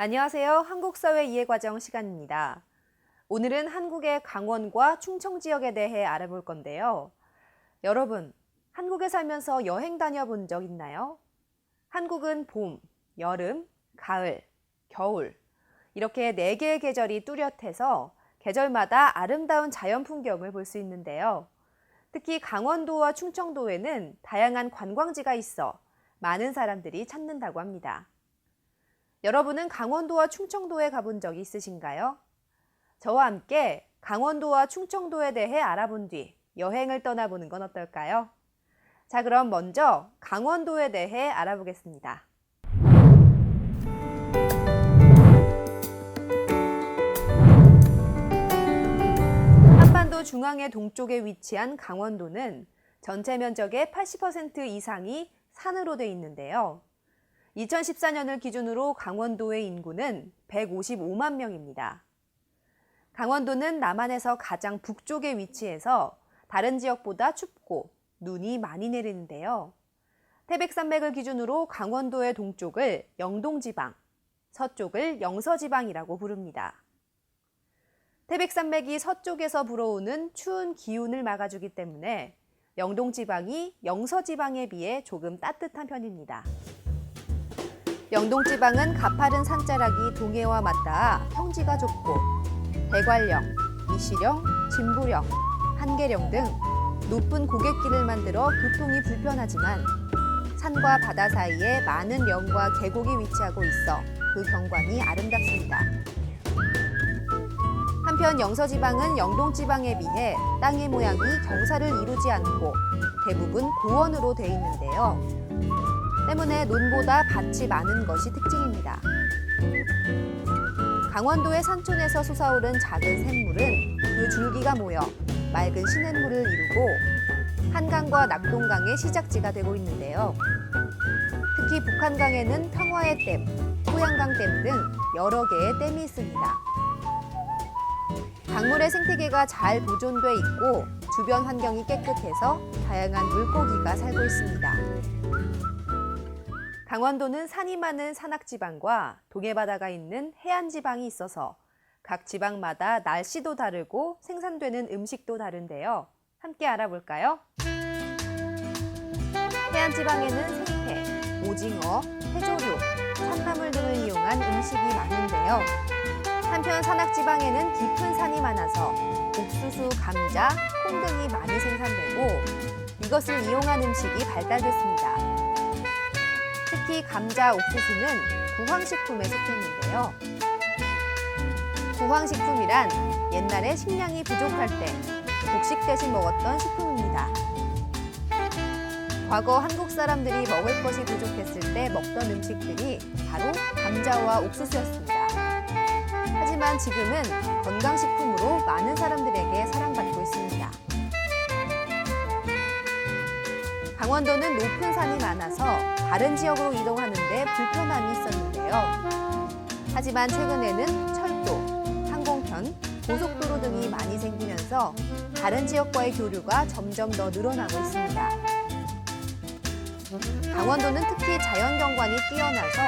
안녕하세요. 한국사회 이해과정 시간입니다. 오늘은 한국의 강원과 충청 지역에 대해 알아볼 건데요. 여러분, 한국에 살면서 여행 다녀본 적 있나요? 한국은 봄, 여름, 가을, 겨울 이렇게 4개의 계절이 뚜렷해서 계절마다 아름다운 자연 풍경을 볼 수 있는데요. 특히 강원도와 충청도에는 다양한 관광지가 있어 많은 사람들이 찾는다고 합니다. 여러분은 강원도와 충청도에 가본 적이 있으신가요? 저와 함께 강원도와 충청도에 대해 알아본 뒤 여행을 떠나보는 건 어떨까요? 자, 그럼 먼저 강원도에 대해 알아보겠습니다. 한반도 중앙의 동쪽에 위치한 강원도는 전체 면적의 80% 이상이 산으로 돼 있는데요. 2014년을 기준으로 강원도의 인구는 155만 명입니다. 강원도는 남한에서 가장 북쪽에 위치해서 다른 지역보다 춥고 눈이 많이 내리는데요. 태백산맥을 기준으로 강원도의 동쪽을 영동지방, 서쪽을 영서지방이라고 부릅니다. 태백산맥이 서쪽에서 불어오는 추운 기운을 막아주기 때문에 영동지방이 영서지방에 비해 조금 따뜻한 편입니다. 영동지방은 가파른 산자락이 동해와 맞닿아 평지가 좁고 대관령, 미시령, 진부령, 한계령 등 높은 고갯길을 만들어 교통이 불편하지만 산과 바다 사이에 많은 령과 계곡이 위치하고 있어 그 경관이 아름답습니다. 한편 영서지방은 영동지방에 비해 땅의 모양이 경사를 이루지 않고 대부분 고원으로 돼 있는데요. 때문에 논보다 밭이 많은 것이 특징입니다. 강원도의 산촌에서 솟아오른 작은 샘물은 그 줄기가 모여 맑은 시냇물을 이루고 한강과 낙동강의 시작지가 되고 있는데요. 특히 북한강에는 평화의 댐, 소양강댐 등 여러 개의 댐이 있습니다. 강물의 생태계가 잘 보존돼 있고 주변 환경이 깨끗해서 다양한 물고기가 살고 있습니다. 강원도는 산이 많은 산악지방과 동해바다가 있는 해안지방이 있어서 각 지방마다 날씨도 다르고 생산되는 음식도 다른데요. 함께 알아볼까요? 해안지방에는 생태, 오징어, 해조류, 참나물 등을 이용한 음식이 많은데요. 한편 산악지방에는 깊은 산이 많아서 옥수수, 감자, 콩 등이 많이 생산되고 이것을 이용한 음식이 발달됐습니다. 특히 감자, 옥수수는 구황식품에 속했는데요. 구황식품이란 옛날에 식량이 부족할 때 곡식 대신 먹었던 식품입니다. 과거 한국 사람들이 먹을 것이 부족했을 때 먹던 음식들이 바로 감자와 옥수수였습니다. 하지만 지금은 건강식품으로 많은 사람들에게 사랑받고 있습니다. 강원도는 높은 산이 많아서 다른 지역으로 이동하는 데 불편함이 있었는데요. 하지만 최근에는 철도, 항공편, 고속도로 등이 많이 생기면서 다른 지역과의 교류가 점점 더 늘어나고 있습니다. 강원도는 특히 자연경관이 뛰어나서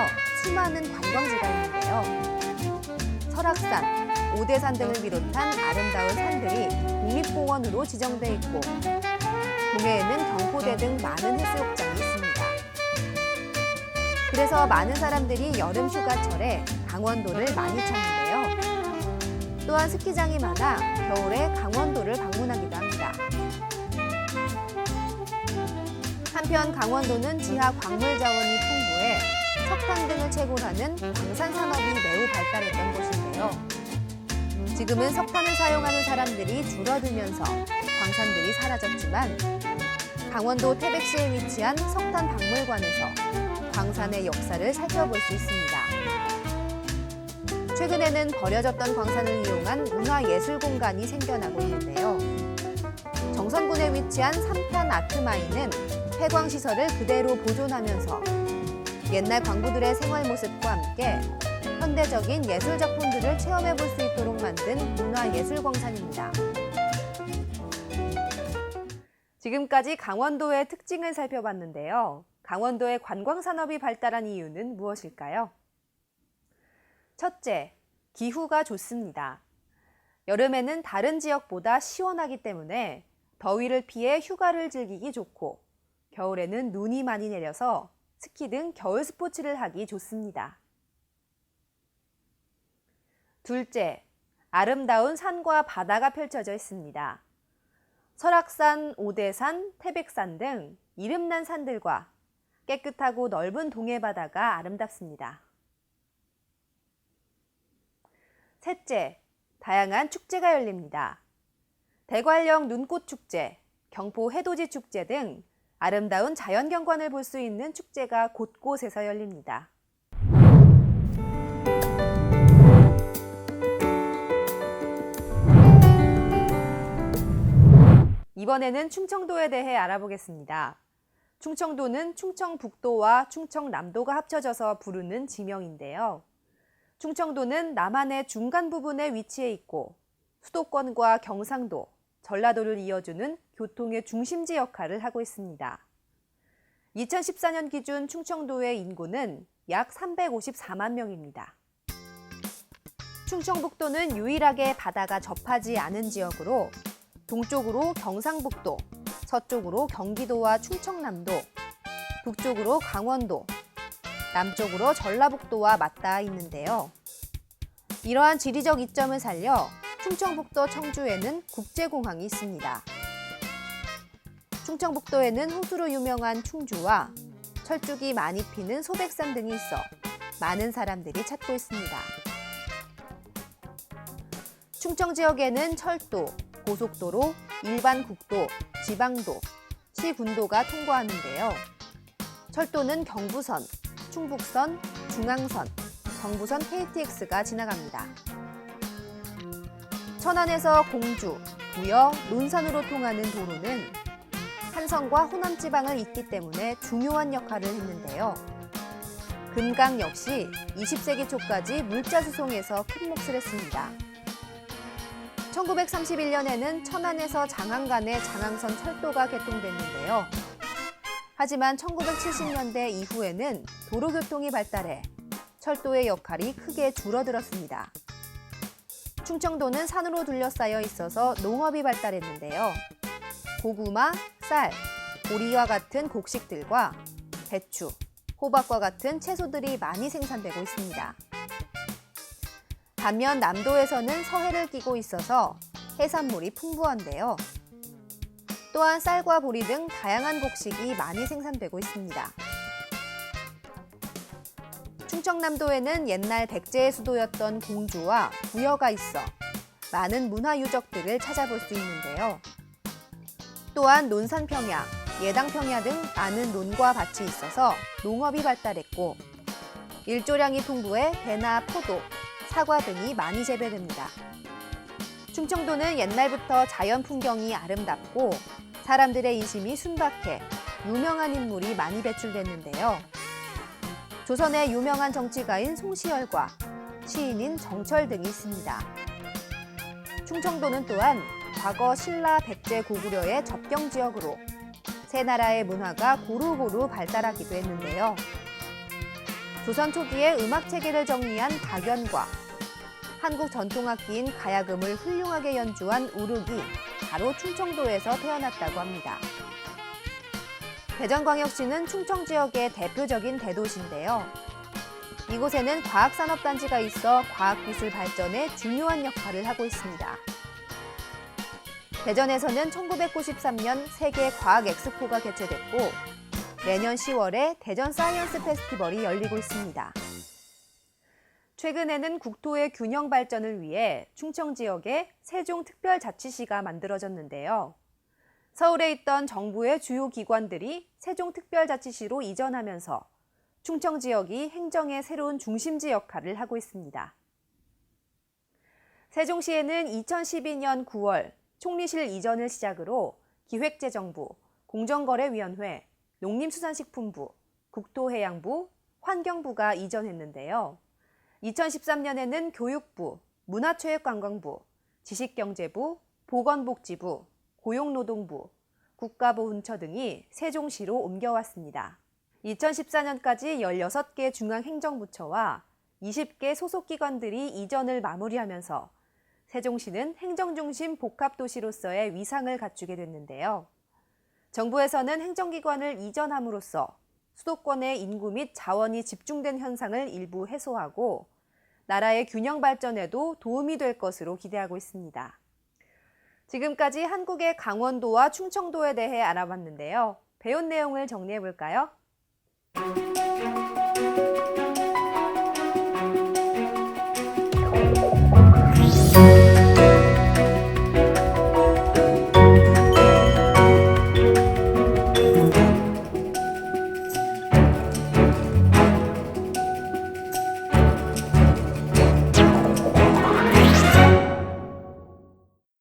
수많은 관광지가 있는데요. 설악산, 오대산 등을 비롯한 아름다운 산들이 국립공원으로 지정돼 있고 동해에는 경포대 등 많은 해수욕장이 있습니다. 그래서 많은 사람들이 여름 휴가철에 강원도를 많이 찾는데요. 또한 스키장이 많아 겨울에 강원도를 방문하기도 합니다. 한편 강원도는 지하 광물 자원이 풍부해 석탄 등을 채굴하는 광산 산업이 매우 발달했던 곳인데요. 지금은 석탄을 사용하는 사람들이 줄어들면서 광산들이 사라졌지만 강원도 태백시에 위치한 석탄 박물관에서 광산의 역사를 살펴볼 수 있습니다. 최근에는 버려졌던 광산을 이용한 문화예술 공간이 생겨나고 있는데요. 정선군에 위치한 삼탄 아트마인은 폐광시설을 그대로 보존하면서 옛날 광부들의 생활 모습과 함께 현대적인 예술 작품들을 체험해 볼 수 있도록 만든 문화예술광산입니다. 지금까지 강원도의 특징을 살펴봤는데요. 강원도의 관광산업이 발달한 이유는 무엇일까요? 첫째, 기후가 좋습니다. 여름에는 다른 지역보다 시원하기 때문에 더위를 피해 휴가를 즐기기 좋고, 겨울에는 눈이 많이 내려서 스키 등 겨울 스포츠를 하기 좋습니다. 둘째, 아름다운 산과 바다가 펼쳐져 있습니다. 설악산, 오대산, 태백산 등 이름난 산들과 깨끗하고 넓은 동해바다가 아름답습니다. 셋째, 다양한 축제가 열립니다. 대관령 눈꽃축제, 경포 해돋이 축제 등 아름다운 자연경관을 볼 수 있는 축제가 곳곳에서 열립니다. 이번에는 충청도에 대해 알아보겠습니다. 충청도는 충청북도와 충청남도가 합쳐져서 부르는 지명인데요. 충청도는 남한의 중간 부분에 위치해 있고 수도권과 경상도, 전라도를 이어주는 교통의 중심지 역할을 하고 있습니다. 2014년 기준 충청도의 인구는 약 354만 명입니다. 충청북도는 유일하게 바다가 접하지 않은 지역으로 동쪽으로 경상북도, 서쪽으로 경기도와 충청남도, 북쪽으로 강원도, 남쪽으로 전라북도와 맞닿아 있는데요. 이러한 지리적 이점을 살려 충청북도 청주에는 국제공항이 있습니다. 충청북도에는 호수로 유명한 충주와 철쭉이 많이 피는 소백산 등이 있어 많은 사람들이 찾고 있습니다. 충청 지역에는 철도, 고속도로, 일반 국도, 지방도, 시군도가 통과하는데요. 철도는 경부선, 충북선, 중앙선, 경부선 KTX가 지나갑니다. 천안에서 공주, 부여, 논산으로 통하는 도로는 한성과 호남 지방을 잇기 때문에 중요한 역할을 했는데요. 금강 역시 20세기 초까지 물자 수송에서 큰 몫을 했습니다. 1931년에는 천안에서 장안 간의 장항선 철도가 개통됐는데요. 하지만 1970년대 이후에는 도로교통이 발달해 철도의 역할이 크게 줄어들었습니다. 충청도는 산으로 둘러싸여 있어서 농업이 발달했는데요. 고구마, 쌀, 보리와 같은 곡식들과 배추, 호박과 같은 채소들이 많이 생산되고 있습니다. 반면 남도에서는 서해를 끼고 있어서 해산물이 풍부한데요. 또한 쌀과 보리 등 다양한 곡식이 많이 생산되고 있습니다. 충청남도에는 옛날 백제의 수도였던 공주와 부여가 있어 많은 문화유적들을 찾아볼 수 있는데요. 또한 논산평야, 예당평야 등 많은 논과 밭이 있어서 농업이 발달했고 일조량이 풍부해 배나 포도, 사과 등이 많이 재배됩니다. 충청도는 옛날부터 자연 풍경이 아름답고 사람들의 인심이 순박해 유명한 인물이 많이 배출됐는데요. 조선의 유명한 정치가인 송시열과 시인인 정철 등이 있습니다. 충청도는 또한 과거 신라 백제 고구려의 접경 지역으로 세 나라의 문화가 고루고루 발달하기도 했는데요. 조선 초기에 음악 체계를 정리한 박연과 한국 전통악기인 가야금을 훌륭하게 연주한 우륵이 바로 충청도에서 태어났다고 합니다. 대전광역시는 충청 지역의 대표적인 대도시인데요. 이곳에는 과학산업단지가 있어 과학기술 발전에 중요한 역할을 하고 있습니다. 대전에서는 1993년 세계 과학 엑스포가 개최됐고 내년 10월에 대전 사이언스 페스티벌이 열리고 있습니다. 최근에는 국토의 균형 발전을 위해 충청 지역에 세종특별자치시가 만들어졌는데요. 서울에 있던 정부의 주요 기관들이 세종특별자치시로 이전하면서 충청 지역이 행정의 새로운 중심지 역할을 하고 있습니다. 세종시에는 2012년 9월 총리실 이전을 시작으로 기획재정부, 공정거래위원회, 농림수산식품부, 국토해양부, 환경부가 이전했는데요. 2013년에는 교육부, 문화체육관광부, 지식경제부, 보건복지부, 고용노동부, 국가보훈처 등이 세종시로 옮겨왔습니다. 2014년까지 16개 중앙행정부처와 20개 소속기관들이 이전을 마무리하면서 세종시는 행정중심 복합도시로서의 위상을 갖추게 됐는데요. 정부에서는 행정기관을 이전함으로써 수도권의 인구 및 자원이 집중된 현상을 일부 해소하고 나라의 균형 발전에도 도움이 될 것으로 기대하고 있습니다. 지금까지 한국의 강원도와 충청도에 대해 알아봤는데요. 배운 내용을 정리해 볼까요?